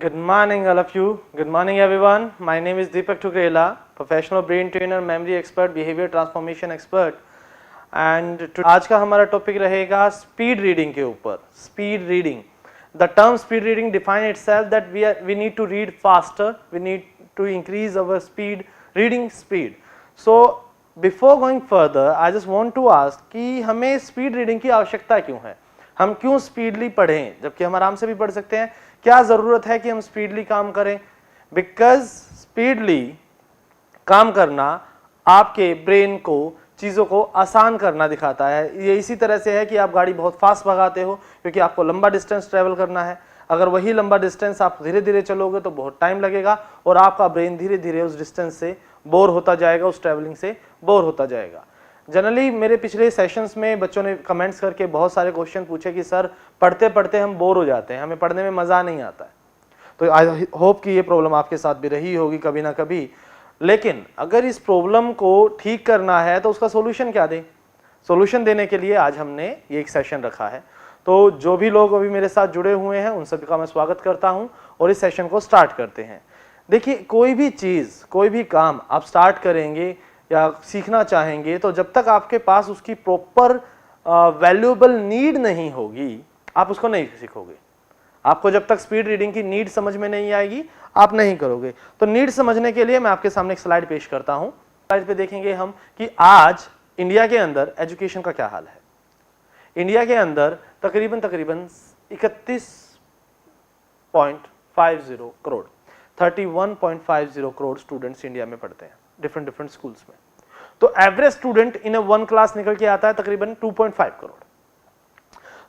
Good morning, all of you. Good morning, everyone. My name is Deepak Tukrela, professional brain trainer, memory expert, behavior transformation expert. And आज का हमारा topic रहेगा speed reading के ऊपर. Speed reading. The term speed reading define itself that we need to read faster. We need to increase our speed, reading speed. So before going further, I just want to ask कि हमें speed reading की आवश्यकता क्यों है? हम क्यों speedly पढ़ें जबकि हम आराम से भी पढ़ सकते हैं? क्या जरूरत है कि हम स्पीडली काम करें? बिकॉज स्पीडली काम करना आपके ब्रेन को चीज़ों को आसान करना दिखाता है. ये इसी तरह से है कि आप गाड़ी बहुत फास्ट भगाते हो क्योंकि आपको लंबा डिस्टेंस ट्रेवल करना है. अगर वही लंबा डिस्टेंस आप धीरे धीरे चलोगे तो बहुत टाइम लगेगा और आपका ब्रेन धीरे धीरे उस डिस्टेंस से बोर होता जाएगा, उस ट्रैवलिंग से बोर होता जाएगा. जनरली मेरे पिछले सेशंस में बच्चों ने कमेंट्स करके बहुत सारे क्वेश्चन पूछे कि सर पढ़ते पढ़ते हम बोर हो जाते हैं, हमें पढ़ने में मज़ा नहीं आता है. तो आई होप कि ये प्रॉब्लम आपके साथ भी रही होगी कभी ना कभी. लेकिन अगर इस प्रॉब्लम को ठीक करना है तो उसका सोल्यूशन क्या दें? सोल्यूशन देने के लिए आज हमने ये एक सेशन रखा है. तो जो भी लोग अभी मेरे साथ जुड़े हुए हैं उन सभी का मैं स्वागत करता हूं और इस सेशन को स्टार्ट करते हैं. देखिए, कोई भी चीज़, कोई भी काम आप स्टार्ट करेंगे या सीखना चाहेंगे तो जब तक आपके पास उसकी प्रॉपर वैल्यूएबल नीड नहीं होगी आप उसको नहीं सीखोगे. आपको जब तक स्पीड रीडिंग की नीड समझ में नहीं आएगी आप नहीं करोगे. तो नीड समझने के लिए मैं आपके सामने एक स्लाइड पेश करता हूं. स्लाइड पे देखेंगे हम कि आज इंडिया के अंदर एजुकेशन का क्या हाल है. इंडिया के अंदर तकरीबन 31.50 करोड़ 31.50 करोड़ स्टूडेंट्स इंडिया में पढ़ते हैं डिफरेंट स्कूल्स में. तो average student in one class निकल के आता है तकरीबन 2.5 करोड़.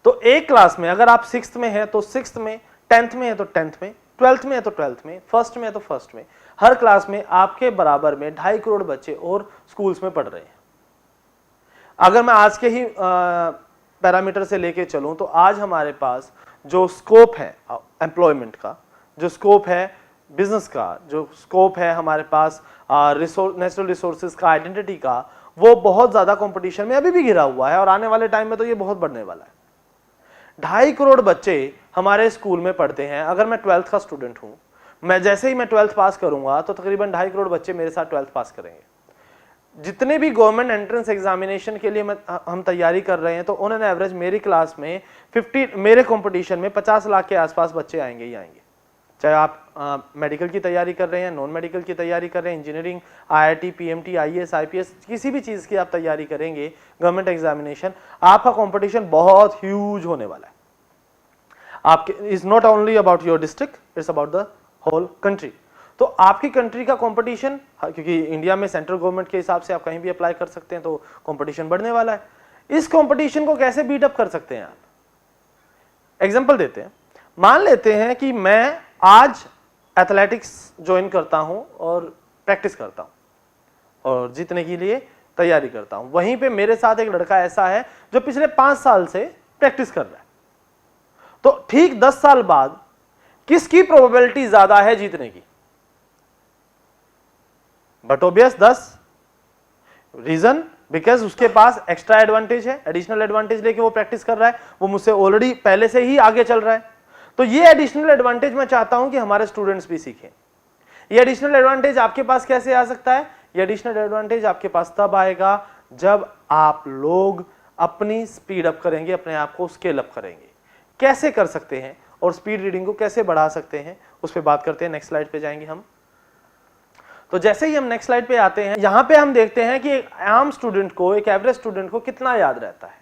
तो एक क्लास में अगर आप 6th में है तो 6th में, 10th में है तो 10th में, 12th में है तो 12th में, फर्स्ट में है तो फर्स्ट में, हर क्लास में आपके बराबर में 2.5 करोड़ बच्चे और स्कूल्स में पढ़ रहे हैं. अगर मैं आज के ही पैरामीटर से लेके चलूं तो आज हमारे पास जो स्कोप है एम्प्लॉयमेंट का, जो स्कोप है बिजनेस का, जो स्कोप है हमारे पास नेचुरल रिसोर्सेज का, आइडेंटिटी का, वो बहुत ज्यादा कंपटीशन में अभी भी घिरा हुआ है और आने वाले टाइम में तो ये बहुत बढ़ने वाला है. 2.5 करोड़ बच्चे हमारे स्कूल में पढ़ते हैं. अगर मैं 12th का स्टूडेंट हूं, मैं जैसे ही मैं 12th पास करूंगा तो तकरीबन 2.5 करोड़ बच्चे मेरे साथ 12th पास करेंगे. जितने भी गवर्नमेंट एंट्रेंस एग्जामिनेशन के लिए हम तैयारी कर रहे हैं तो ऑन एन एवरेज मेरी क्लास में 50, मेरे कंपटीशन में 50 लाख के आसपास बच्चे आएंगे ही आएंगे. चाहे आप मेडिकल की तैयारी कर रहे हैं, नॉन मेडिकल की तैयारी कर रहे हैं, engineering, IIT, PMT, IAS, IPS, किसी भी चीज़ की आप तैयारी करेंगे गवर्नमेंट एग्जामिनेशन, आपका कंपटीशन बहुत ह्यूज होने वाला है. आपके is not only about your district, it's about the whole country. तो आपकी कंट्री का कंपटीशन, क्योंकि इंडिया में सेंट्रल गवर्नमेंट के हिसाब से आप कहीं भी अप्लाई कर सकते हैं तो कंपटीशन बढ़ने वाला है. इस कंपटीशन को कैसे बीट अप कर सकते हैं आप? एग्जांपल देते हैं. मान लेते हैं कि मैं आज एथलेटिक्स ज्वाइन करता हूं और प्रैक्टिस करता हूं और जीतने के लिए तैयारी करता हूं. वहीं पे मेरे साथ एक लड़का ऐसा है जो पिछले 5 साल से प्रैक्टिस कर रहा है. तो ठीक 10 साल बाद किसकी प्रोबेबिलिटी ज्यादा है जीतने की? But obvious 10. रीजन, बिकॉज उसके पास एक्स्ट्रा एडवांटेज है, एडिशनल एडवांटेज लेके वो प्रैक्टिस कर रहा है, वो मुझसे ऑलरेडी पहले से ही आगे चल रहा है. तो ये एडिशनल एडवांटेज मैं चाहता हूं कि हमारे स्टूडेंट्स भी सीखें. ये एडिशनल एडवांटेज आपके पास कैसे आ सकता है? ये एडिशनल एडवांटेज आपके पास तब आएगा जब आप लोग अपनी स्पीड अप करेंगे, अपने आप को स्केल अप करेंगे. कैसे कर सकते हैं और स्पीड रीडिंग को कैसे बढ़ा सकते हैं उस पर बात करते हैं. नेक्स्ट स्लाइड पे जाएंगे हम. तो जैसे ही हम नेक्स्ट स्लाइड पे आते हैं, यहां पे हम देखते हैं कि एक आम स्टूडेंट को, एक एवरेज स्टूडेंट को कितना याद रहता है.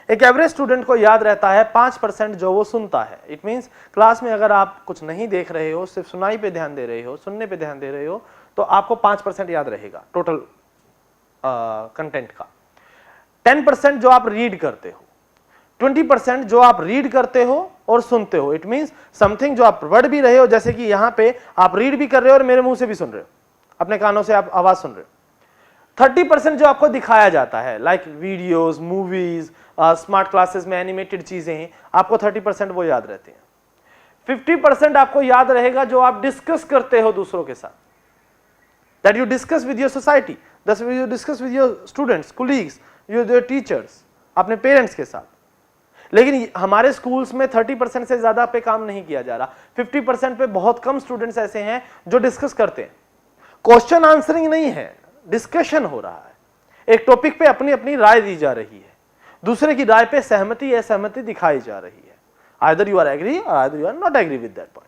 एक एवरेज स्टूडेंट को याद रहता है 5% जो वो सुनता है. इट मींस क्लास में अगर आप कुछ नहीं देख रहे हो, सिर्फ सुनाई पे ध्यान दे रहे हो, सुनने पे ध्यान दे रहे हो, तो आपको 5% याद रहेगा टोटल कंटेंट का. 10% जो आप रीड करते हो, 20% जो आप रीड करते हो और सुनते हो. इट मींस समथिंग जो आप पढ़ भी रहे हो, जैसे कि यहां पे आप रीड भी कर रहे हो और मेरे मुंह से भी सुन रहे हो, अपने कानों से आप आवाज सुन रहे हो. 30% जो आपको दिखाया जाता है, like videos, movies, smart classes में एनिमेटेड चीजें हैं, आपको 30% वो याद रहती हैं. 50% आपको याद रहेगा जो आप डिस्कस करते हो दूसरों के साथ, that you discuss with your society, that you discuss with your students, colleagues, your teachers, अपने पेरेंट्स के साथ. लेकिन हमारे स्कूल्स में 30% से ज्यादा पे काम नहीं किया जा रहा। 50% पे बहुत कम स्टूडेंट्स ऐसे हैं जो डिस्कस करते हैं। क्वेश्चन आंसरिंग नहीं है, डिस्कशन हो रहा है। एक टॉपिक पे अपनी अपनी राय दी जा रही है, दूसरे की राय पे सहमति या असहमति दिखाई जा रही है। आइदर यू आर एग्री और either you are not agree with that point.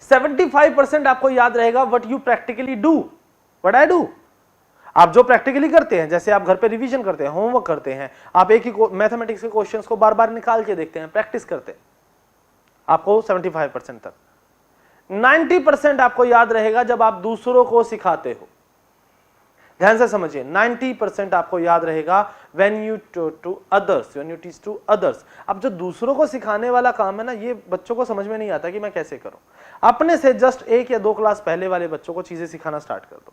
75% आपको याद रहेगा what you practically do, what I do. आप जो प्रैक्टिकली करते हैं, जैसे आप घर पे रिवीजन करते हैं, होमवर्क करते हैं, आप एक ही मैथमेटिक्स के क्वेश्चंस को बार बार निकाल के देखते हैं, प्रैक्टिस करते हैं, आपको 75% तक। 90% आपको याद रहेगा जब आप दूसरों को सिखाते हो। ध्यान से समझिए, 90% आपको याद रहेगा when you to others, when you teach to others। अब जो दूसरों को सिखाने वाला काम है ना, ये बच्चों को समझ में नहीं आता कि मैं कैसे करूं। अपने से जस्ट 1 या 2 क्लास पहले वाले बच्चों को चीजें सिखाना स्टार्ट कर दो।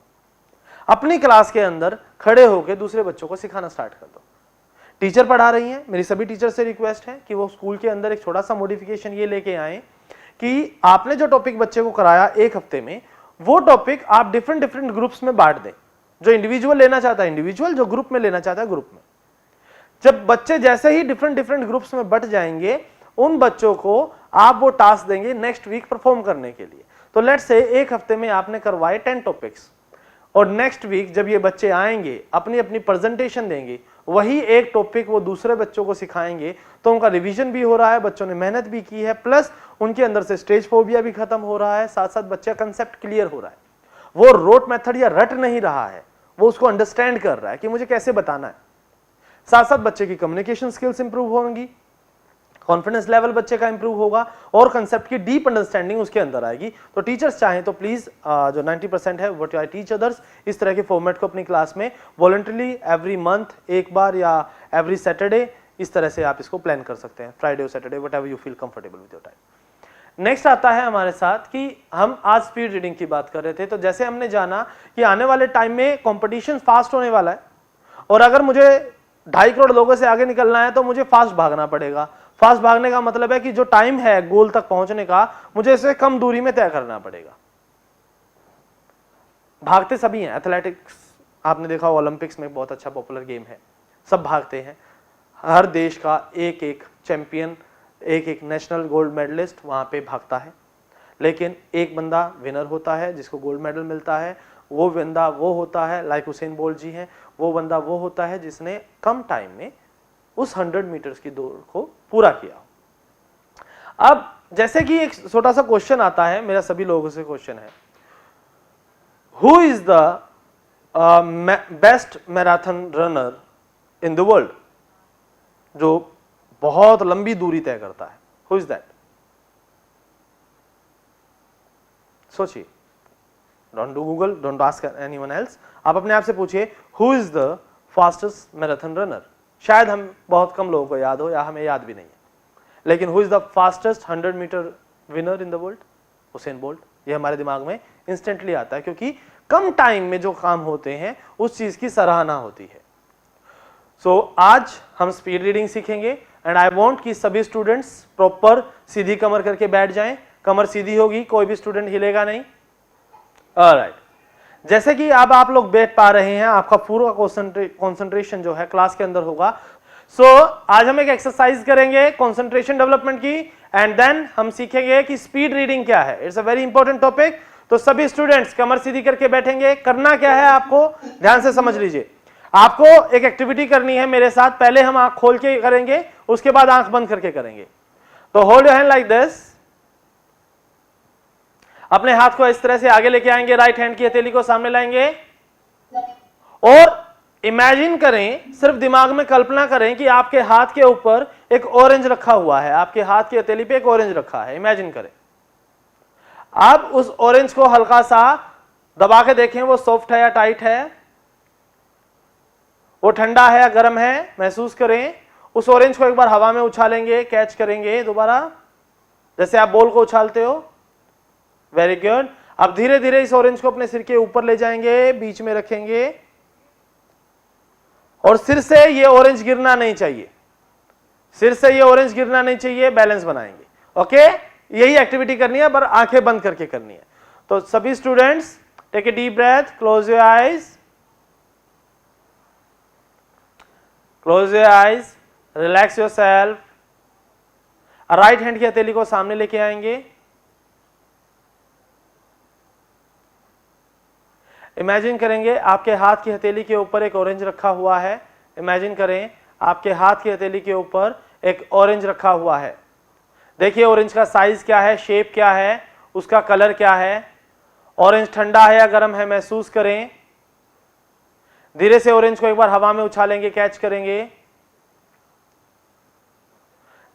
अपनी क्लास के अंदर खड़े होकर दूसरे बच्चों को सिखाना स्टार्ट कर दो। टीचर पढ़ा रही हैं, मेरी सभी टीचर से रिक्वेस्ट है कि वो स्कूल के अंदर एक छोटा सा मॉडिफिकेशन ये लेके आए कि आपने जो टॉपिक बच्चे को कराया 1 हफ्ते में, वो टॉपिक आप डिफरेंट ग्रुप्स में बांट दें। जो इंडिविजुअल लेना चाहता है इंडिविजुअल, जो ग्रुप में लेना चाहता है ग्रुप में। जब बच्चे जैसे ही डिफरेंट ग्रुप्स में बट जाएंगे, उन बच्चों को आप वो टास्क देंगे नेक्स्ट वीक परफॉर्म करने के लिए। तो लेट्स से 1 हफ्ते में आपने करवाए 10 टॉपिक्स, और नेक्स्ट वीक जब ये बच्चे आएंगे अपनी अपनी प्रेजेंटेशन देंगे, वही एक टॉपिक वो दूसरे बच्चों को सिखाएंगे, तो उनका रिवीजन भी हो रहा है, बच्चों ने मेहनत भी की है, प्लस उनके अंदर से स्टेज फोबिया भी खत्म हो रहा है, साथ साथ बच्चे का कंसेप्ट क्लियर हो रहा है। वो रोट मेथड या रट नहीं रहा है, वो उसको अंडरस्टैंड कर रहा है कि मुझे कैसे बताना है। साथ साथ बच्चे की कम्युनिकेशन स्किल्स इंप्रूव होंगी, कॉन्फिडेंस लेवल बच्चे का इंप्रूव होगा, और कंसेप्ट की डीप अंडरस्टैंडिंग उसके अंदर आएगी। तो टीचर्स चाहें तो प्लीज जो 90% है व्हाट आई टीच अदर्स, इस तरह के फॉर्मेट को अपनी क्लास में वॉलंटरली एवरी मंथ 1 बार या एवरी सैटरडे, इस तरह से आप इसको प्लान कर सकते हैं, फ्राइडे और Saturday, what ever you feel comfortable with your time. Next आता है हमारे साथ कि हम आज स्पीड रीडिंग की बात कर रहे थे। तो जैसे हमने जाना कि आने वाले टाइम में कंपटीशन फास्ट होने वाला है, और अगर मुझे 2.5 करोड़ लोगों से आगे निकलना है तो मुझे फास्ट भागना पड़ेगा। फास्ट भागने का मतलब है कि जो टाइम है गोल तक पहुंचने का, मुझे इससे कम दूरी में तय करना पड़ेगा। भागते सभी हैं, एथलेटिक्स आपने देखा ओलंपिक्स में बहुत अच्छा पॉपुलर गेम है, सब भागते हैं। हर देश का एक चैंपियन, एक नेशनल गोल्ड मेडलिस्ट वहां पे भागता है, लेकिन एक बंदा विनर होता है जिसको गोल्ड मेडल मिलता है। वो बंदा वो होता है, लाइक हुसैन बोल्ट जी हैं, वो बंदा वो होता है जिसने कम टाइम में उस 100 मीटर्स की दौड़ को पूरा किया। अब जैसे कि एक छोटा सा क्वेश्चन आता है, मेरा सभी लोगों से क्वेश्चन है, who is the best marathon runner in the world, जो बहुत लंबी दूरी तय करता है, हु इज दैट? सोचिए, don't do Google, don't ask anyone else, आप अपने आप से पूछिए who is the fastest marathon runner. शायद हम बहुत कम लोगों को याद हो या हमें याद भी नहीं है, लेकिन who is the fastest 100 metre winner in the world? Usain Bolt. ये हमारे दिमाग में इंस्टेंटली आता है, क्योंकि कम टाइम में जो काम होते हैं उस चीज की सराहना होती है। सो आज हम स्पीड रीडिंग सीखेंगे, एंड आई वांट कि सभी स्टूडेंट्स प्रॉपर सीधी कमर करके बैठ जाएं। कमर सीधी होगी, कोई भी स्टूडेंट हिलेगा नहीं। ऑलराइट, जैसे कि अब आप लोग बैठ पा रहे हैं, आपका पूरा कंसंट्रेशन जो है क्लास के अंदर होगा। सो आज हम एक एक्सरसाइज करेंगे कंसंट्रेशन डेवलपमेंट की, एंड देन हम सीखेंगे कि स्पीड रीडिंग क्या है। It's a very important topic. तो सभी स्टूडेंट्स कमर सीधी करके बैठेंगे। करना क्या है आपको, ध्यान से समझ लीजिए। आपको एक एक्टिविटी करनी है मेरे साथ। पहले हम आंख खोल के करेंगे, उसके बाद आंख बंद करके करेंगे। तो hold your hand like this. अपने हाथ को इस तरह से आगे लेके आएंगे, राइट हैंड की हथेली को सामने लाएंगे, और इमेजिन करें, सिर्फ दिमाग में कल्पना करें कि आपके हाथ के ऊपर एक ऑरेंज रखा हुआ है। आपके हाथ की हथेली पे एक ऑरेंज रखा है, इमेजिन करें। आप उस ऑरेंज को हल्का सा दबा के देखें, वो सॉफ्ट है या टाइट है, वो ठंडा है या गर्म है, महसूस करें। उस ऑरेंज को एक बार हवा में उछालेंगे, कैच करेंगे दोबारा, जैसे आप बॉल को उछालते हो। Very good. अब धीरे धीरे इस ऑरेंज को अपने सिर के ऊपर ले जाएंगे, बीच में रखेंगे, और सिर से ये ऑरेंज गिरना नहीं चाहिए, सिर से ये ऑरेंज गिरना नहीं चाहिए, बैलेंस बनाएंगे। ओके, यही एक्टिविटी करनी है, पर आंखें बंद करके करनी है। तो सभी students take a deep breath, close your eyes, close your eyes, relax yourself. Right hand की हथेली को सामने लेके आएंगे। इमेजिन करेंगे आपके हाथ की हथेली के ऊपर एक ऑरेंज रखा हुआ है। इमेजिन करें आपके हाथ की हथेली के ऊपर एक ऑरेंज रखा हुआ है। देखिए ऑरेंज का साइज क्या है, शेप क्या है, उसका कलर क्या है। ऑरेंज ठंडा है या गर्म है महसूस करें। धीरे से ऑरेंज को एक बार हवा में उछालेंगे, कैच करेंगे।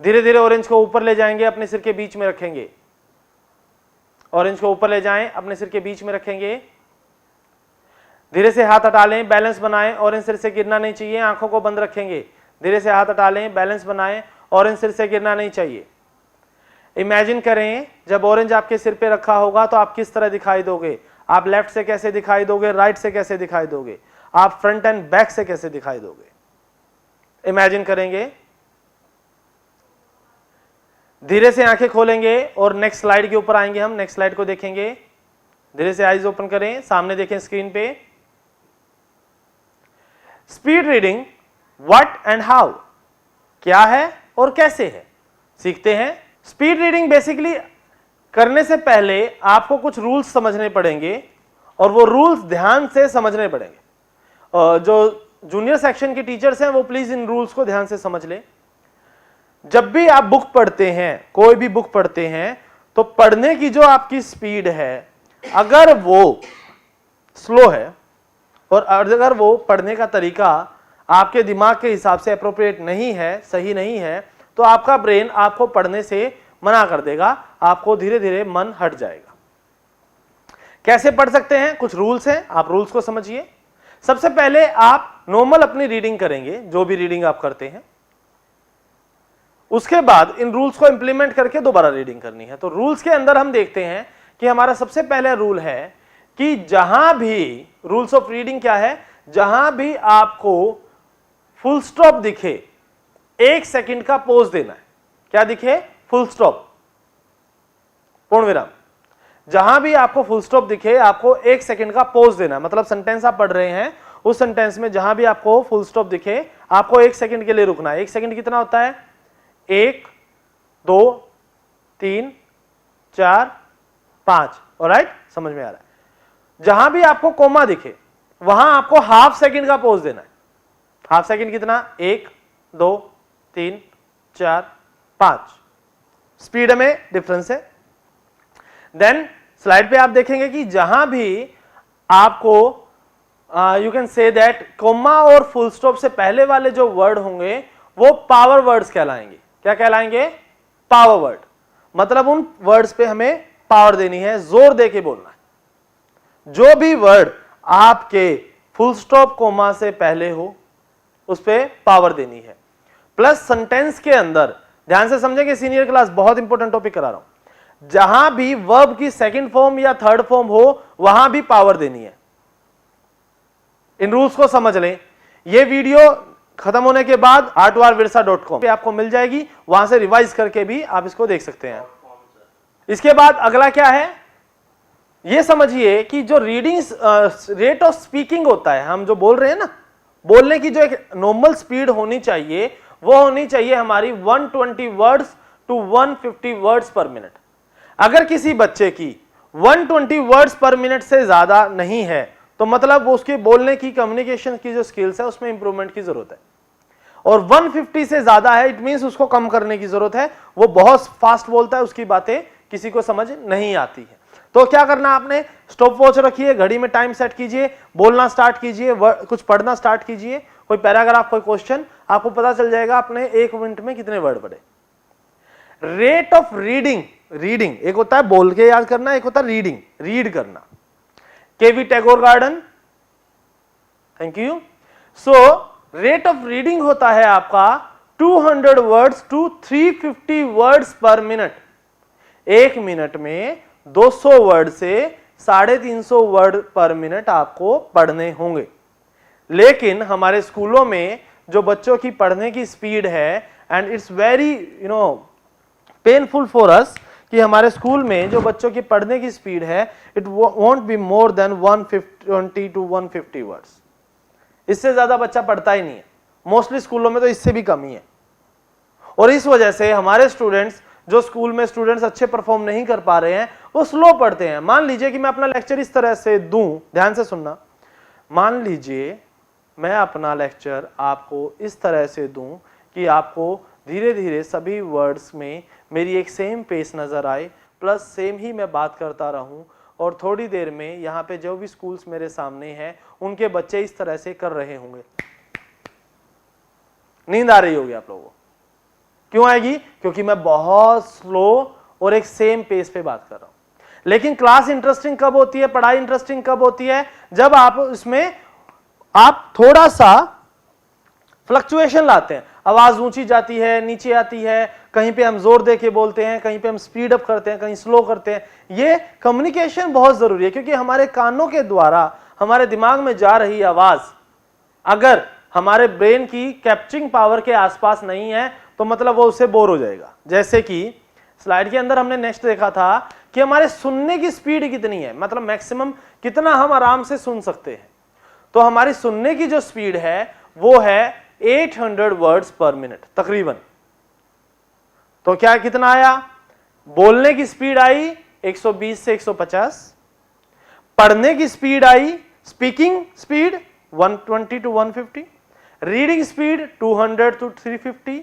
धीरे धीरे ऑरेंज को ऊपर ले जाएंगे, अपने सिर के बीच में रखेंगे। ऑरेंज को ऊपर ले जाएं, अपने सिर के बीच में रखेंगे। धीरे से हाथ हटा लें, बैलेंस बनाएं, ऑरेंज सिर से गिरना नहीं चाहिए। आंखों को बंद रखेंगे। धीरे से हाथ हटा लें, बैलेंस बनाएं, ऑरेंज सिर से गिरना नहीं चाहिए। इमेजिन करें जब ऑरेंज आपके सिर पे रखा होगा तो आप किस तरह दिखाई दोगे। आप लेफ्ट से कैसे दिखाई दोगे, राइट से कैसे दिखाई दोगे, आप फ्रंट एंड बैक से कैसे दिखाई दोगे। इमेजिन करेंगे। धीरे से आंखें खोलेंगे और नेक्स्ट स्लाइड के ऊपर आएंगे हम। नेक्स्ट स्लाइड को देखेंगे। धीरे से आईज ओपन करें, सामने देखें स्क्रीन पे। Speed reading what and how, क्या है और कैसे है, सीखते हैं। स्पीड रीडिंग बेसिकली करने से पहले आपको कुछ रूल्स समझने पड़ेंगे और वो रूल्स ध्यान से समझने पड़ेंगे। जो जूनियर सेक्शन के टीचर्स हैं वो प्लीज इन रूल्स को ध्यान से समझ लें। जब भी आप बुक पढ़ते हैं, कोई भी बुक पढ़ते हैं, तो पढ़ने की जो आपकी स्पीड है अगर वो स्लो है और अगर वो पढ़ने का तरीका आपके दिमाग के हिसाब से अप्रोप्रिएट नहीं है, सही नहीं है, तो आपका ब्रेन आपको पढ़ने से मना कर देगा, आपको धीरे धीरे मन हट जाएगा। कैसे पढ़ सकते हैं, कुछ रूल्स हैं, आप रूल्स को समझिए। सबसे पहले आप नॉर्मल अपनी रीडिंग करेंगे, जो भी रीडिंग आप करते हैं। उसके बाद इन रूल्स को इंप्लीमेंट करके दोबारा रीडिंग करनी है। तो रूल्स के अंदर हम देखते हैं कि हमारा सबसे पहला रूल है कि जहां भी, रूल्स ऑफ रीडिंग क्या है, जहां भी आपको फुल स्टॉप दिखे 1 सेकंड का पॉज देना है। क्या दिखे, फुल स्टॉप, पूर्ण विराम। जहां भी आपको फुल स्टॉप दिखे आपको 1 सेकंड का पॉज देना है। मतलब सेंटेंस आप पढ़ रहे हैं, उस सेंटेंस में जहां भी आपको फुल स्टॉप दिखे आपको 1 सेकंड के लिए रुकना है। 1 सेकंड कितना होता है, 1 2 3 4 5। ऑलराइट, समझ में आ रहा है। जहां भी आपको कोमा दिखे वहां आपको हाफ सेकंड का पॉज देना है। हाफ सेकंड कितना, 1 2 3 4 5। स्पीड में डिफरेंस है। देन स्लाइड पे आप देखेंगे कि जहां भी आपको you can say that comma और फुल स्टॉप से पहले वाले जो वर्ड होंगे वो पावर वर्ड्स कहलाएंगे। क्या कहलाएंगे, पावर वर्ड। मतलब उन वर्ड्स पे हमें पावर देनी है, जोर दे के बोलना है। जो भी वर्ड आपके फुल स्टॉप कोमा से पहले हो उस पे पावर देनी है। प्लस सेंटेंस के अंदर ध्यान से समझेंगे, सीनियर क्लास बहुत इंपॉर्टेंट टॉपिक करा रहा हूं। जहां भी वर्ब की सेकंड फॉर्म या थर्ड फॉर्म हो वहां भी पावर देनी है। इन रूल्स को समझ लें। यह वीडियो खत्म होने के बाद artwarvirsa.com पे आपको मिल जाएगी, वहां से रिवाइज करके भी आप इसको देख सकते हैं। इसके बाद अगला क्या है, यह समझिए कि जो रीडिंग रेट ऑफ स्पीकिंग होता है, हम जो बोल रहे हैं ना, बोलने की जो एक नॉर्मल स्पीड होनी चाहिए वो होनी चाहिए हमारी 120 वर्ड्स टू 150 वर्ड्स पर मिनट। अगर किसी बच्चे की 120 वर्ड्स पर मिनट से ज्यादा नहीं है तो मतलब वो उसके बोलने की, कम्युनिकेशन की जो स्किल्स है उसमें इंप्रूवमेंट की जरूरत है। और 150 से ज्यादा है, इट मींस उसको कम करने की जरूरत है। वो बहुत फास्ट बोलता है, उसकी बातें किसी को समझ नहीं आती है। तो क्या करना, आपने स्टॉप वॉच रखिए, घड़ी में टाइम सेट कीजिए, बोलना स्टार्ट कीजिए, कुछ पढ़ना स्टार्ट कीजिए। कोई पैराग्राफ, कोई क्वेश्चन, आपको पता चल जाएगा आपने 1 मिनट में कितने वर्ड पढ़े। रेट ऑफ रीडिंग, रीडिंग एक होता है बोल के याद करना, एक होता है रीडिंग, रीड करना। KV Tagore garden, thank you. So rate of reading होता है आपका 200 वर्ड्स टू 350 वर्ड्स पर मिनट। 1 मिनट में 200 वर्ड से 350 वर्ड पर मिनट आपको पढ़ने होंगे। लेकिन हमारे स्कूलों में जो बच्चों की पढ़ने की स्पीड है, and it's very painful for us कि हमारे स्कूल में जो बच्चों की पढ़ने की स्पीड है, it won't be more than 120 to 150 words. इससे ज्यादा बच्चा पढ़ता ही नहीं है। मोस्टली स्कूलों में तो इससे भी कम ही है। और इस वजह से हमारे स्टूडेंट्स, जो स्कूल में स्टूडेंट्स अच्छे परफॉर्म नहीं कर पा रहे हैं, वो स्लो पढ़ते हैं। मान लीजिए कि मैं अपना लेक्चर इस तरह से दूं, ध्यान से सुनना, मान लीजिए मैं अपना लेक्चर आपको इस तरह से दूं कि आपको धीरे धीरे सभी वर्ड्स में मेरी एक सेम पेस नजर आए, प्लस सेम ही मैं बात करता रहूं, और थोड़ी देर में यहाँ पे जो भी स्कूल्स मेरे सामने हैं उनके बच्चे इस तरह से कर रहे होंगे। नींद आ रही होगी आप लोगों को। क्यों आएगी? क्योंकि मैं बहुत स्लो और एक सेम पेस पे बात कर रहा हूं। लेकिन क्लास इंटरेस्टिंग कब होती है, पढ़ाई इंटरेस्टिंग कब होती है? जब आप उसमें आप थोड़ा सा फ्लक्चुएशन लाते हैं, आवाज ऊंची जाती है, नीचे आती है, कहीं पे हम जोर दे के बोलते हैं, कहीं पे हम स्पीड अप करते हैं, कहीं स्लो करते हैं। ये कम्युनिकेशन बहुत जरूरी है, क्योंकि हमारे कानों के द्वारा हमारे दिमाग में जा रही आवाज अगर हमारे ब्रेन की कैप्चरिंग पावर के आसपास नहीं है तो मतलब वो उससे बोर हो जाएगा। जैसे कि स्लाइड के अंदर हमने नेक्स्ट देखा था कि हमारे सुनने की स्पीड कितनी है, मतलब मैक्सिमम कितना हम आराम से सुन सकते हैं। तो हमारी सुनने की जो स्पीड है वो है 800 वर्ड्स पर मिनट तकरीबन। तो क्या कितना आया? बोलने की स्पीड आई 120 से 150, पढ़ने की स्पीड आई, speaking speed 120 to 150, reading speed 200 to 350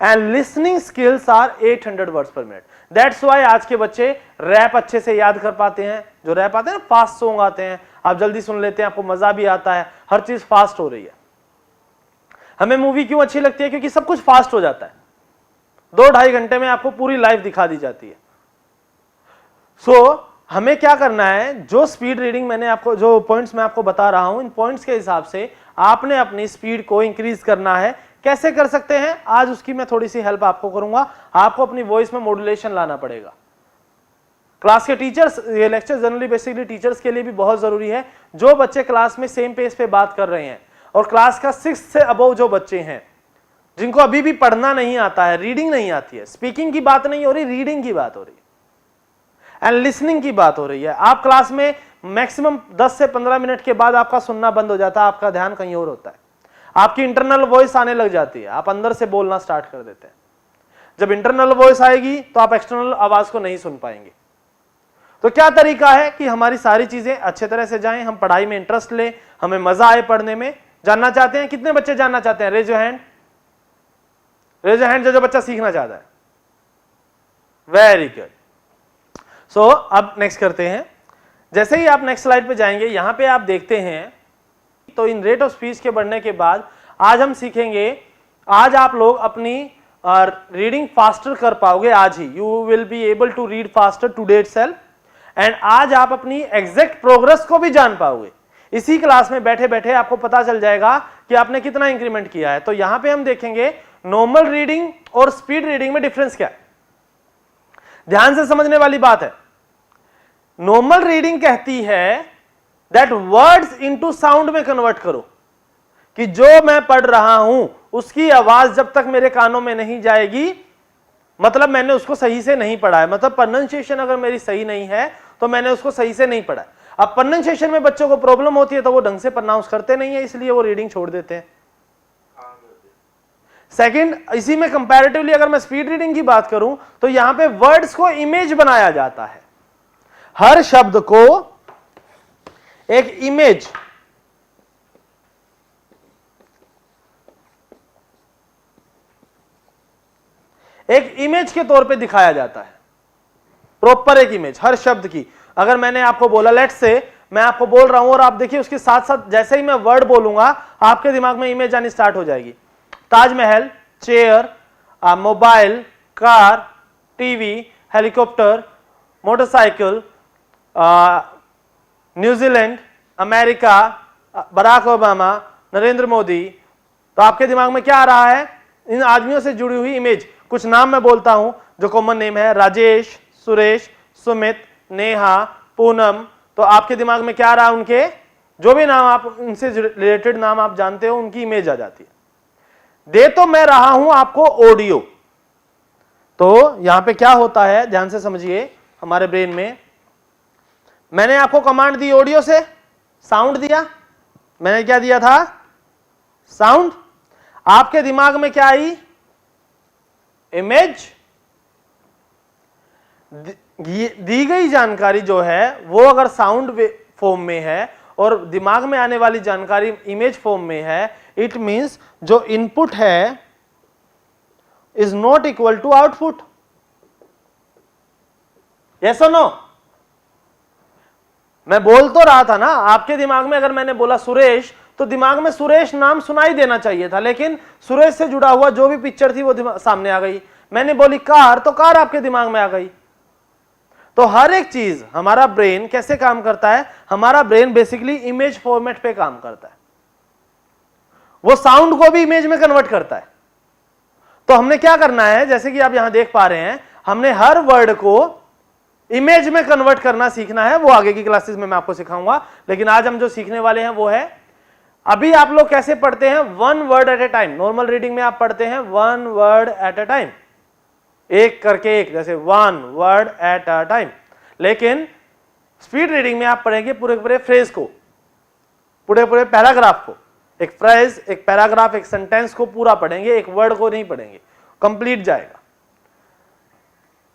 and listening skills are 800 words पर मिनट। दैट्स वाई आज के बच्चे रैप अच्छे से याद कर पाते हैं। जो रैप आते हैं ना, फास्ट सॉन्ग आते हैं, आप जल्दी सुन लेते हैं, आपको मजा भी आता है, हर चीज फास्ट हो रही है। हमें मूवी क्यों अच्छी लगती है? क्योंकि सब कुछ फास्ट हो जाता है, 2-2.5 घंटे में आपको पूरी लाइफ दिखा दी जाती है। हमें क्या करना है, जो स्पीड रीडिंग मैंने आपको, जो पॉइंट्स मैं आपको बता रहा हूं, इन पॉइंट्स के हिसाब से आपने अपनी स्पीड को इंक्रीज करना है। कैसे कर सकते हैं? आज उसकी मैं थोड़ी सी हेल्प आपको करूंगा। आपको अपनी वॉइस में मॉड्यूलेशन लाना पड़ेगा। क्लास के टीचर्स, ये लेक्चर जनरली बेसिकली टीचर्स के लिए भी बहुत जरूरी है। जो बच्चे क्लास में सेम पेस पे बात कर रहे हैं और क्लास का 6 से अबव जो बच्चे हैं जिनको अभी भी पढ़ना नहीं आता है, रीडिंग नहीं आती है, स्पीकिंग की बात नहीं हो रही, रीडिंग की बात हो रही है एंड लिसनिंग की बात हो रही है। आप क्लास में मैक्सिमम 10 से 15 मिनट के बाद आपका सुनना बंद हो जाता है, आपका ध्यान कहीं और होता है, आपकी इंटरनल वॉइस आने लग जाती है, आप अंदर से बोलना स्टार्ट कर देते हैं। जब इंटरनल वॉइस आएगी तो आप एक्सटर्नल आवाज को नहीं सुन पाएंगे। तो क्या तरीका है कि हमारी सारी चीजें अच्छे तरह से जाएं, हम पढ़ाई में इंटरेस्ट लें, हमें मजा आए पढ़ने में। जानना चाहते हैं? कितने बच्चे जानना चाहते हैं? Raise your hand, raise your hand जो बच्चा सीखना चाहता है। Very good. सो अब नेक्स्ट करते हैं। जैसे ही आप नेक्स्ट स्लाइड पे जाएंगे, यहां पे आप देखते हैं, तो इन रेट ऑफ स्पीच के बढ़ने के बाद आज हम सीखेंगे, आज आप लोग अपनी रीडिंग फास्टर कर पाओगे। आज ही you will be able to read faster today itself, and आज आप अपनी एग्जैक्ट प्रोग्रेस को भी जान पाओगे। इसी क्लास में बैठे बैठे आपको पता चल जाएगा कि आपने कितना इंक्रीमेंट किया है। तो यहां पे हम देखेंगे नॉर्मल रीडिंग और स्पीड रीडिंग में डिफरेंस क्या है। ध्यान से समझने वाली बात है। नॉर्मल रीडिंग कहती है दैट वर्ड्स इनटू साउंड में कन्वर्ट करो, कि जो मैं पढ़ रहा हूं उसकी आवाज जब तक मेरे कानों में नहीं जाएगी, मतलब मैंने उसको सही से नहीं पढ़ा है, मतलब प्रोनाउंसिएशन अगर मेरी सही नहीं है तो मैंने उसको सही से नहीं पढ़ा है। अब प्रोनाउंसिएशन में बच्चों को प्रॉब्लम होती है तो वो ढंग से प्रोनाउंस करते नहीं है, इसलिए वो रीडिंग छोड़ देते हैं। सेकंड, इसी में कंपैरेटिवली अगर मैं स्पीड रीडिंग की बात करूं तो यहां पे वर्ड्स को इमेज बनाया जाता है। हर शब्द को एक इमेज, एक इमेज के तौर पे दिखाया जाता है, प्रॉपर एक इमेज हर शब्द की। अगर मैंने आपको बोला, लेट्स से मैं आपको बोल रहा हूं और आप देखिए उसके साथ साथ जैसे ही मैं वर्ड बोलूंगा आपके दिमाग में इमेज आनी स्टार्ट हो जाएगी। Taj Mahal, chair, mobile, car, TV, helicopter, motorcycle, New Zealand, America, Barack Obama, Narendra Modi. तो आपके दिमाग में क्या आ रहा है? इन आदमियों से जुड़ी हुई इमेज। कुछ नाम मैं बोलता हूं जो कॉमन नेम है, राजेश, सुरेश, सुमित, नेहा, पूनम। तो आपके दिमाग में क्या आ रहा है? उनके जो भी नाम आप, उनसे रिलेटेड नाम आप जानते हो, उनकी इमेज आ जाती है। दे तो मैं रहा हूं आपको ऑडियो। तो यहां पे क्या होता है, ध्यान से समझिए। हमारे ब्रेन में मैंने आपको कमांड दी ऑडियो से, साउंड दिया, मैंने क्या दिया था? साउंड। आपके दिमाग में क्या आई? इमेज, दी गई जानकारी जो है वो अगर साउंड फॉर्म में है और दिमाग में आने वाली जानकारी इमेज फॉर्म में है, इट मींस जो इनपुट है is not equal to output. Yes और नो? मैं बोल तो रहा था ना, आपके दिमाग में अगर मैंने बोला सुरेश तो दिमाग में सुरेश नाम सुनाई देना चाहिए था, लेकिन सुरेश से जुड़ा हुआ जो भी पिक्चर थी वो सामने आ गई। मैंने बोली कार तो कार आपके दिमाग में आ गई। तो हर एक चीज, हमारा ब्रेन कैसे काम करता है, हमारा ब्रेन बेसिकली इमेज फॉर्मेट पे काम करता है, वो साउंड को भी इमेज में कन्वर्ट करता है। तो हमने क्या करना है, जैसे कि आप यहां देख पा रहे हैं, हमने हर वर्ड को इमेज में कन्वर्ट करना सीखना है। वो आगे की क्लासेस में मैं आपको सिखाऊंगा, लेकिन आज हम जो सीखने वाले हैं वो है, अभी आप लोग कैसे पढ़ते हैं, one word at A time. Normal reading में आप पढ़ते हैं one word at A time, एक करके एक, जैसे one word at a time. लेकिन स्पीड रीडिंग में आप पढ़ेंगे पूरे पूरे फ्रेज को, पूरे पूरे पैराग्राफ को, एक फ्रेज, एक पैराग्राफ, एक सेंटेंस को पूरा पढ़ेंगे, एक वर्ड को नहीं पढ़ेंगे, कंप्लीट जाएगा।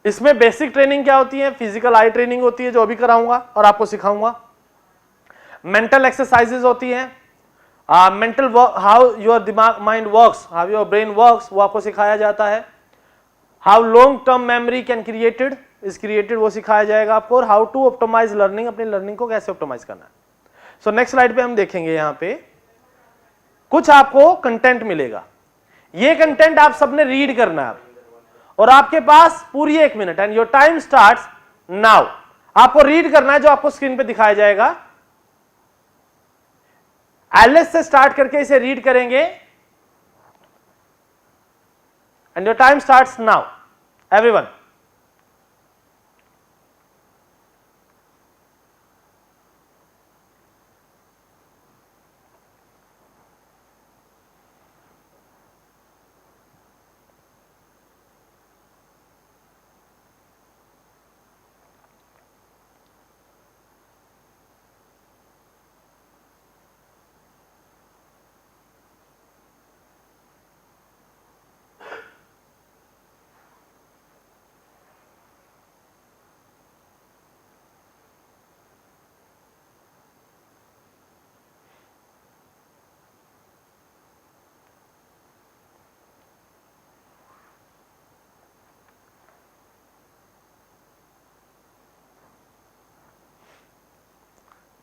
इसमें बेसिक ट्रेनिंग क्या होती है, फिजिकल आई ट्रेनिंग होती है जो अभी कराऊंगा और आपको सिखाऊंगा। मेंटल एक्सरसाइजेज होती हैं, मेंटल हाउ योर दिमाग mind works, how your brain works, वो आपको सिखाया जाता है। How long term memory can created is created, वो सिखाया जाएगा आपको। और हाउ टू ऑप्टिमाइज लर्निंग, अपनी लर्निंग को कैसे ऑप्टिमाइज करना है। सो नेक्स्ट स्लाइड पे हम देखेंगे, यहां पे कुछ आपको कंटेंट मिलेगा। ये कंटेंट आप सबने रीड करना है और आपके पास पूरी 1 minute, and your time starts now. आपको रीड करना है जो आपको स्क्रीन पे दिखाया जाएगा। एलएस से स्टार्ट करके इसे रीड करेंगे, and your time starts now everyone.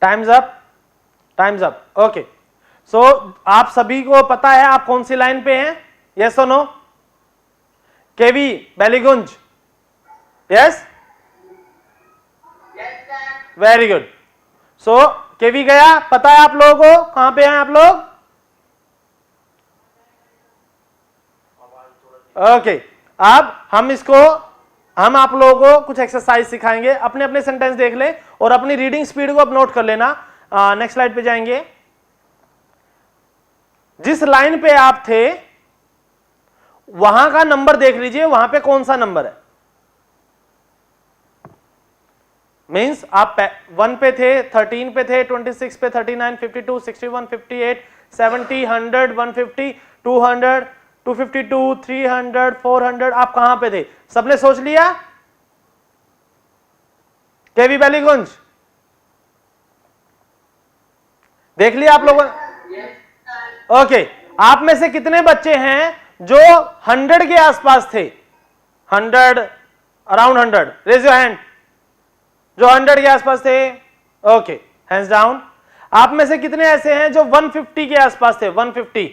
Time's up, time's up. Okay, so आप सभी को पता है आप कौन सी लाइन पे हैं, यस और नो? केवी बैलीगुंज, यस, वेरी गुड। सो केवी गया, पता है आप लोगों को कहां पे हैं आप लोग? ओके, अब हम आप लोगों को कुछ एक्सरसाइज सिखाएंगे। अपने अपने सेंटेंस देख ले और अपनी रीडिंग स्पीड को अब नोट कर लेना। नेक्स्ट स्लाइड पे जाएंगे। जिस लाइन पे आप थे वहां का नंबर देख लीजिए, वहां पे कौन सा नंबर है। मींस आप 1 पे थे, 13 पे थे, 26 पे, 39, 52, 61, 58, 70, 100, 150, 200, 252, 300, 400, आप कहां पे थे? सबने सोच लिया? केवी बैलीगुंज देख लिया आप लोगों ने? ओके, आप में से कितने बच्चे हैं जो 100 के आसपास थे? 100, अराउंड 100, रेज योर हैंड। जो 100 के आसपास थे, ओके, हैंड्स डाउन। आप में से कितने ऐसे हैं जो 150 के आसपास थे? 150,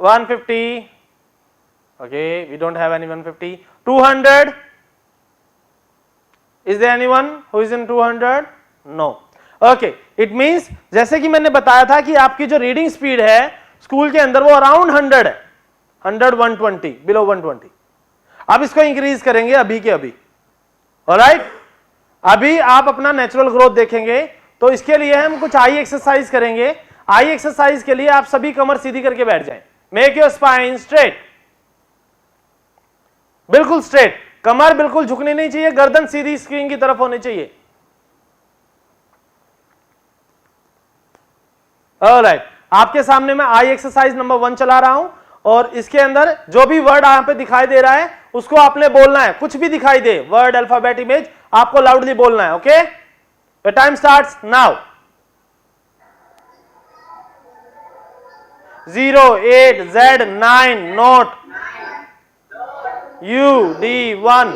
150, okay, we don't have any 150. 200, is there anyone who is in 200? No. Okay, it means जैसे कि मैंने बताया था कि आपकी जो रीडिंग स्पीड है स्कूल के अंदर वो अराउंड 100 है, 100, 120, बिलो 120। अब इसको इंक्रीज करेंगे अभी के अभी। ऑलराइट, अभी आप अपना नेचुरल ग्रोथ देखेंगे, तो इसके लिए हम कुछ आई एक्सरसाइज करेंगे। आई एक्सरसाइज के लिए आप सभी कमर सीधी करके बैठ जाएं। मेक योर स्पाइन स्ट्रेट, बिल्कुल स्ट्रेट, कमर बिल्कुल झुकनी नहीं चाहिए, गर्दन सीधी स्क्रीन की तरफ होनी चाहिए। ऑलराइट, आपके सामने मैं आई एक्सरसाइज नंबर 1 चला रहा हूं और इसके अंदर जो भी वर्ड यहां पे दिखाई दे रहा है उसको आपने बोलना है, कुछ भी दिखाई दे, वर्ड, अल्फाबेट, इमेज, आपको लाउडली बोलना है। Okay, the time starts now. 08Z9 note UD1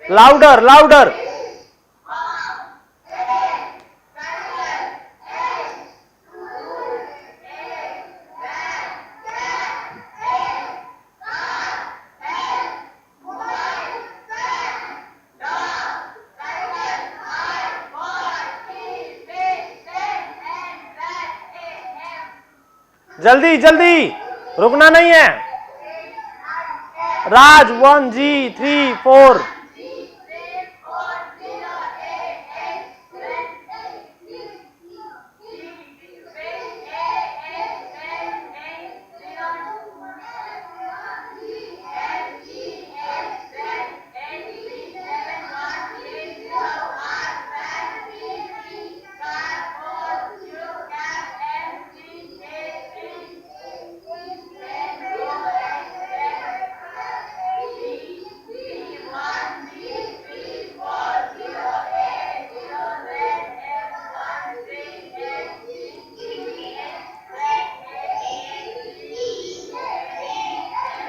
louder louder. जल्दी जल्दी, रुकना नहीं है। राज 1G3 4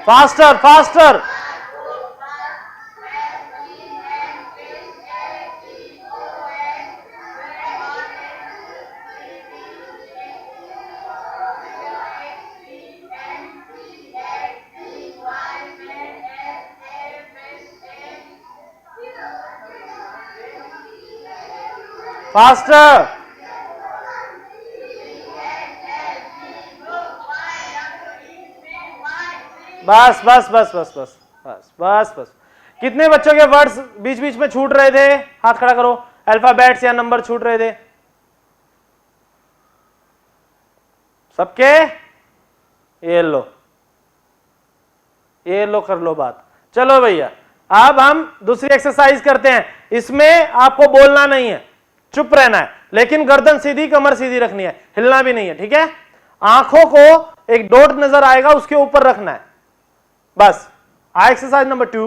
फास्टर फास्टर। फास्टर। बस बस बस बस बस बस बस बस। कितने बच्चों के वर्ड्स बीच बीच में छूट रहे थे? हाथ खड़ा करो। अल्फाबेट्स या नंबर छूट रहे थे सबके? ये लो कर लो बात। चलो भैया, अब हम दूसरी एक्सरसाइज करते हैं। इसमें आपको बोलना नहीं है, चुप रहना है, लेकिन गर्दन सीधी, कमर सीधी रखनी है, हिलना भी नहीं है, ठीक है? आंखों को एक डॉट नजर आएगा उसके ऊपर रखना है, बस। Exercise number 2।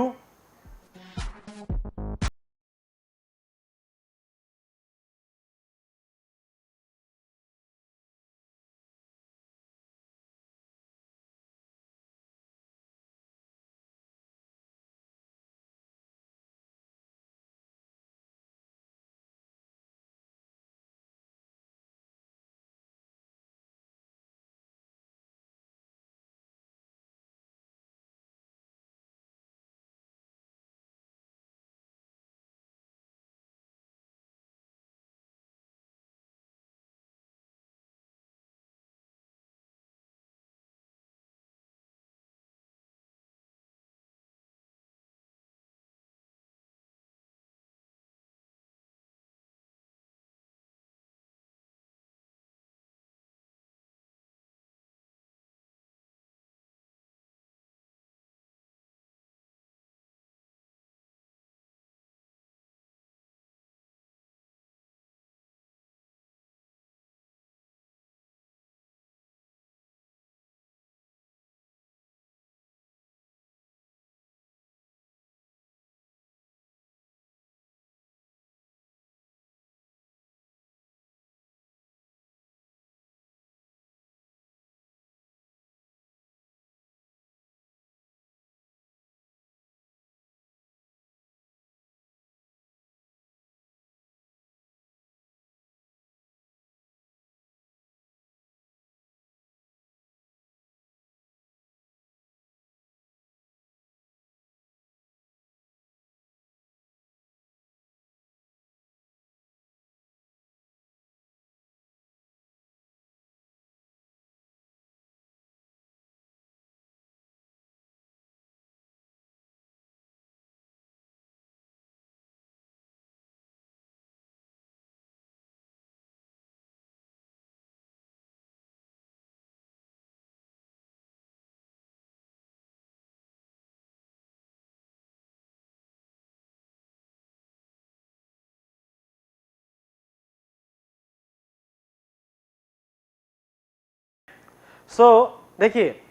देखिए,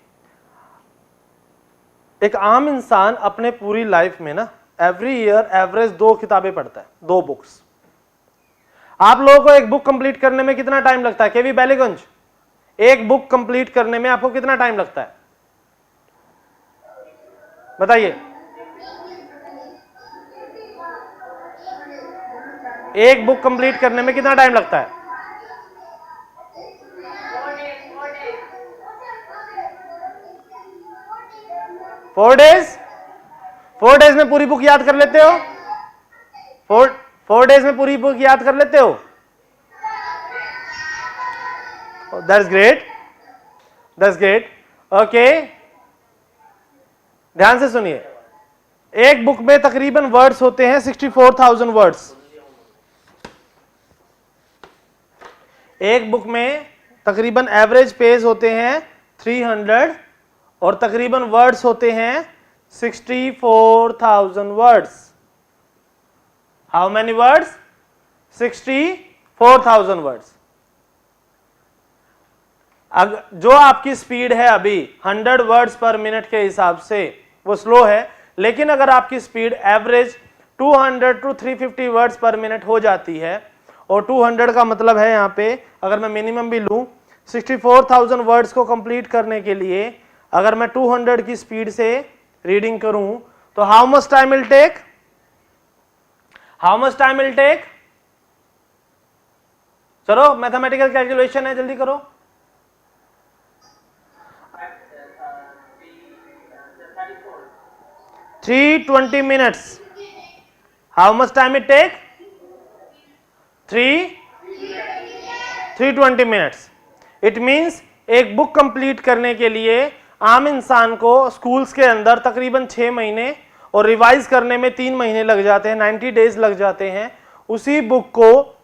एक आम इंसान अपने पूरी लाइफ में ना एवरी ईयर एवरेज 2 किताबें पढ़ता है, 2 बुक्स। आप लोगों को एक बुक कंप्लीट करने में कितना टाइम लगता है? केवी बैलीगंज, एक बुक कंप्लीट करने में आपको कितना टाइम लगता है बताइए? एक बुक कंप्लीट करने में कितना टाइम लगता है? 4 डेज। 4 डेज में पूरी बुक याद कर लेते हो? 4 डेज में पूरी बुक याद कर लेते हो? That's great, that's great. Okay, ध्यान से सुनिए। एक बुक में तकरीबन वर्ड्स होते हैं 64,000 वर्ड्स। एक बुक में तकरीबन एवरेज पेज होते हैं 300 और तकरीबन वर्ड्स होते हैं 64,000 words. How many words? 64,000 words. जो आपकी स्पीड है अभी 100 वर्ड्स पर मिनट के हिसाब से वो स्लो है, लेकिन अगर आपकी स्पीड एवरेज 200 टू 350 वर्ड्स पर मिनट हो जाती है, और 200 का मतलब है यहां पे अगर मैं मिनिमम भी लूं 64,000 वर्ड्स को कंप्लीट करने के लिए अगर मैं 200 की स्पीड से रीडिंग करूं तो how much time will take? How much time will take? चलो मैथमेटिकल कैलकुलेशन है, जल्दी करो। 320 minutes. How much time it take? 320 minutes. It means एक बुक कंप्लीट करने के लिए आम इंसान को स्कूल्स के अंदर तकरीबन 6 महीने और रिवाइज करने में 3 महीने लग जाते हैं, 90 डेज लग जाते हैं। उसी बुक को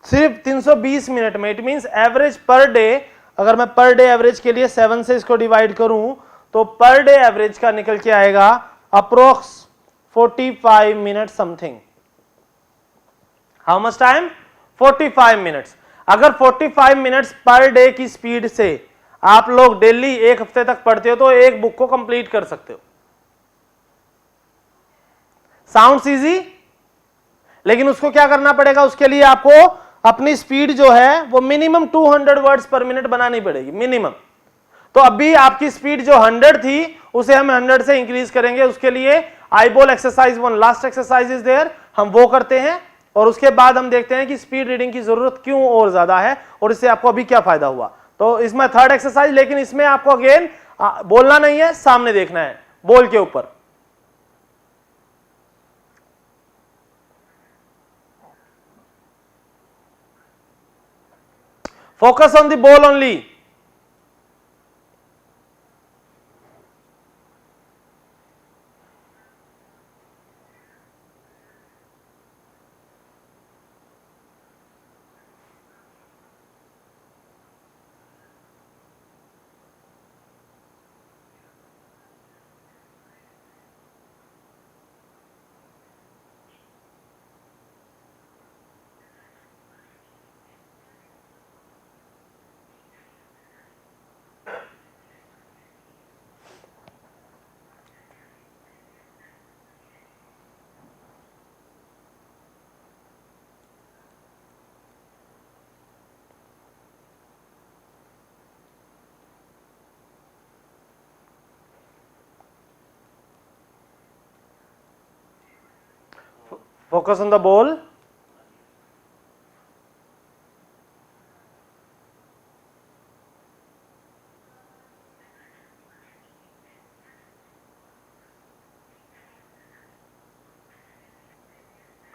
सिर्फ 320 मिनट में, it means average per day, अगर मैं पर डे एवरेज के लिए 7 से इसको डिवाइड करूं तो पर डे एवरेज का निकल के आएगा approx 45 minute something. How much time? 45 minutes. अगर 45 मिनट्स पर डे की स्पीड से आप लोग डेली एक हफ्ते तक पढ़ते हो तो एक बुक को कंप्लीट कर सकते हो। साउंड्स इजी, लेकिन उसको क्या करना पड़ेगा? उसके लिए आपको अपनी स्पीड जो है वो मिनिमम 200 वर्ड्स पर मिनट बनानी पड़ेगी, मिनिमम। तो अभी आपकी स्पीड जो 100 थी उसे हम 100 से इंक्रीज करेंगे। उसके लिए eyeball exercise 1 last exercise is there, हम वो करते हैं और उसके बाद हम देखते हैं कि स्पीड रीडिंग की जरूरत क्यों और ज्यादा है और इससे आपको अभी क्या फायदा हुआ। तो इसमें थर्ड एक्सरसाइज, लेकिन इसमें आपको अगेन बोलना नहीं है, सामने देखना है बॉल के ऊपर। Focus on the ball only. Focus on the ball.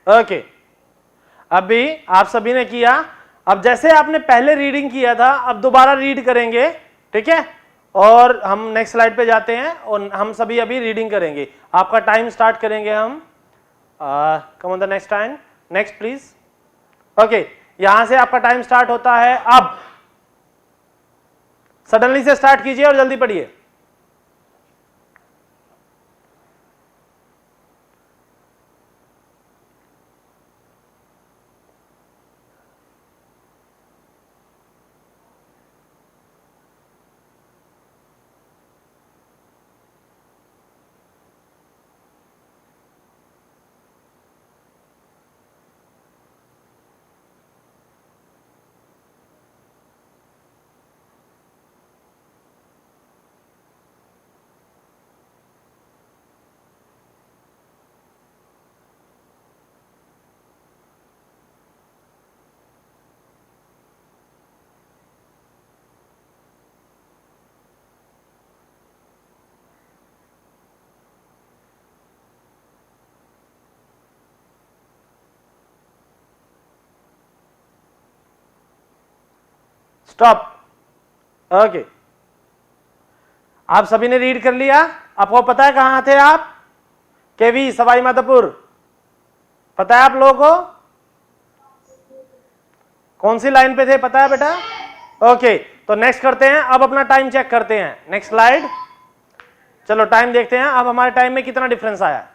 Okay, अभी आप सभी ने किया। अब जैसे आपने पहले रीडिंग किया था अब दोबारा रीड करेंगे, ठीक है? और हम नेक्स्ट स्लाइड पे जाते हैं और हम सभी अभी रीडिंग करेंगे। आपका टाइम स्टार्ट करेंगे हम। Come on the next time, next please. Okay, यहां से आपका टाइम स्टार्ट होता है अब। सडनली से स्टार्ट कीजिए और जल्दी पढ़िए। स्टॉप। ओके, आप सभी ने रीड कर लिया? आपको पता है कहां थे आप? केवी सवाई माधोपुर, पता है आप लोगों को? कौन सी लाइन पे थे, पता है बेटा? ओके, तो नेक्स्ट करते हैं, अब अपना टाइम चेक करते हैं। Next slide. चलो टाइम देखते हैं, अब हमारे टाइम में कितना डिफरेंस आया।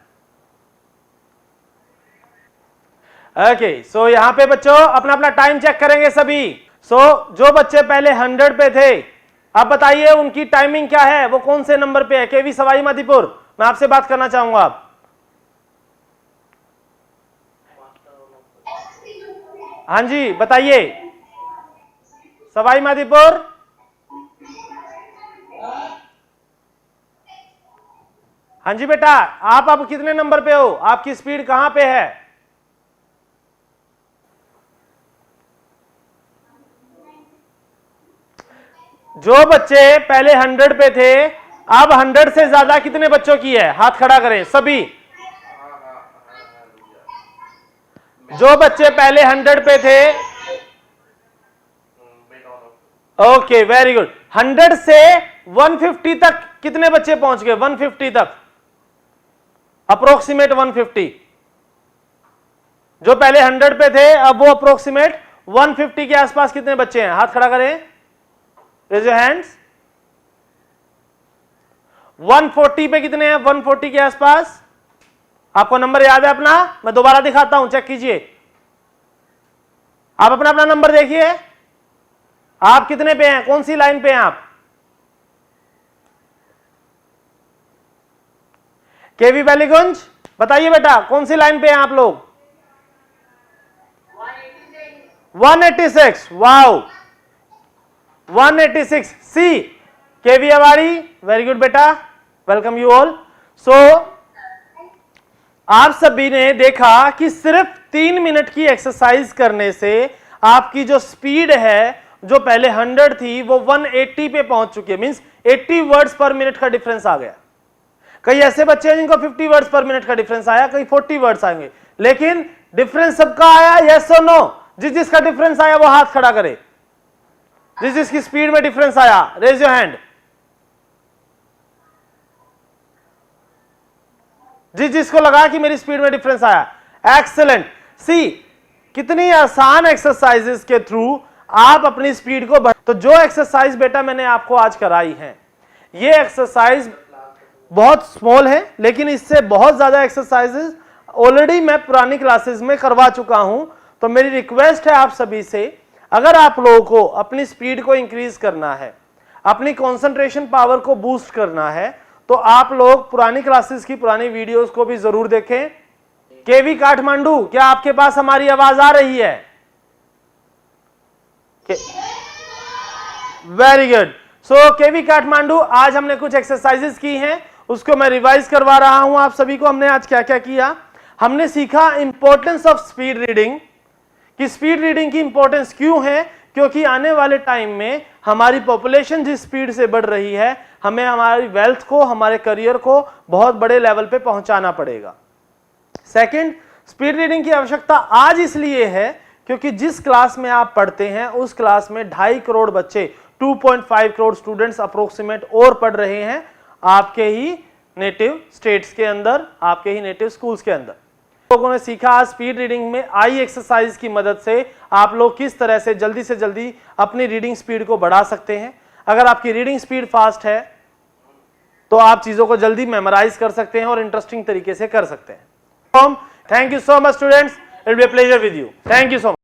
ओके, सो यहां पे बच्चों अपना अपना टाइम चेक करेंगे सभी। जो बच्चे पहले 100 पे थे, अब बताइए उनकी टाइमिंग क्या है, वो कौन से नंबर पे है? केवी सवाई माधोपुर, मैं आपसे बात करना चाहूंगा। आप हाँ जी बताइए, सवाई माधोपुर। हाँ जी बेटा, आप अब कितने नंबर पे हो? आपकी स्पीड कहां पे है? जो बच्चे पहले 100 पे थे, अब 100 से ज्यादा कितने बच्चों की है? हाथ खड़ा करें सभी। जो बच्चे पहले 100 पे थे, ओके वेरी गुड। 100 से 150 तक कितने बच्चे पहुंच गए? 150 तक, अप्रोक्सीमेट 150। जो पहले 100 पे थे, अब वो अप्रोक्सीमेट 150 के आसपास कितने बच्चे हैं? हाथ खड़ा करें, रेज योर हैंड्स। 140 पे कितने हैं? 140 के आसपास। आपको नंबर याद है अपना? मैं दोबारा दिखाता हूं, चेक कीजिए। आप अपना अपना नंबर देखिए, आप कितने पे हैं, कौन सी लाइन पे हैं आप? केवी बैलीगंज, बताइए बेटा कौन सी लाइन पे हैं आप लोग? 186, वाओ 186। सी केवी अवाड़ी, वेरी गुड बेटा, वेलकम यू ऑल। सो आप सभी ने देखा कि सिर्फ 3 मिनट की एक्सरसाइज करने से आपकी जो स्पीड है, जो पहले 100 थी, वो 180 पे पहुंच चुकी है। मींस 80 वर्ड्स पर मिनट का डिफरेंस आ गया। कई ऐसे बच्चे हैं जिनको 50 वर्ड्स पर मिनट का डिफरेंस आया, कई 40 वर्ड्स आएंगे, लेकिन डिफरेंस सबका आया, यस और नो? जिस जिसका डिफरेंस आया वो हाथ खड़ा करे। जिस जिसकी स्पीड में डिफरेंस आया, रेज योर हैंड। जिस जिसको लगा कि मेरी स्पीड में डिफरेंस आया, एक्सेलेंट। सी कितनी आसान एक्सरसाइजेस के थ्रू आप अपनी स्पीड को बढ़। तो जो एक्सरसाइज बेटा मैंने आपको आज कराई है, ये एक्सरसाइज बहुत स्मॉल है, लेकिन इससे बहुत ज्यादा एक्सरसाइजेस ऑलरेडी मैं पुरानी क्लासेस में करवा चुका हूं। तो मेरी रिक्वेस्ट है आप सभी से, अगर आप लोगों को अपनी स्पीड को इंक्रीज करना है, अपनी कंसंट्रेशन पावर को बूस्ट करना है, तो आप लोग पुरानी क्लासेस की पुरानी वीडियोस को भी जरूर देखें। केवी काठमांडू, क्या आपके पास हमारी आवाज आ रही है? Very good. So KV Kathmandu, आज हमने कुछ एक्सरसाइजेस की हैं, उसको मैं रिवाइज करवा रहा हूं आप सभी को। हमने आज क्या क्या किया? हमने सीखा इंपॉर्टेंस ऑफ स्पीड रीडिंग, कि स्पीड रीडिंग की इंपॉर्टेंस क्यों है, क्योंकि आने वाले टाइम में हमारी पॉपुलेशन जिस स्पीड से बढ़ रही है, हमें हमारी वेल्थ को, हमारे करियर को बहुत बड़े लेवल पे पहुंचाना पड़ेगा। सेकंड, स्पीड रीडिंग की आवश्यकता आज इसलिए है क्योंकि जिस क्लास में आप पढ़ते हैं उस क्लास में 2.5 करोड़ बच्चे, 2.5 करोड़ स्टूडेंट्स अप्रोक्सीमेट और पढ़ रहे हैं आपके ही नेटिव स्टेट्स के अंदर, आपके ही नेटिव स्कूल्स के अंदर। लोगों ने सीखा स्पीड रीडिंग में आई एक्सरसाइज की मदद से आप लोग किस तरह से जल्दी अपनी रीडिंग स्पीड को बढ़ा सकते हैं। अगर आपकी रीडिंग स्पीड फास्ट है तो आप चीजों को जल्दी मेमोराइज कर सकते हैं और इंटरेस्टिंग तरीके से कर सकते हैं। Thank you so much students, it will be a pleasure with you. Thank you so much.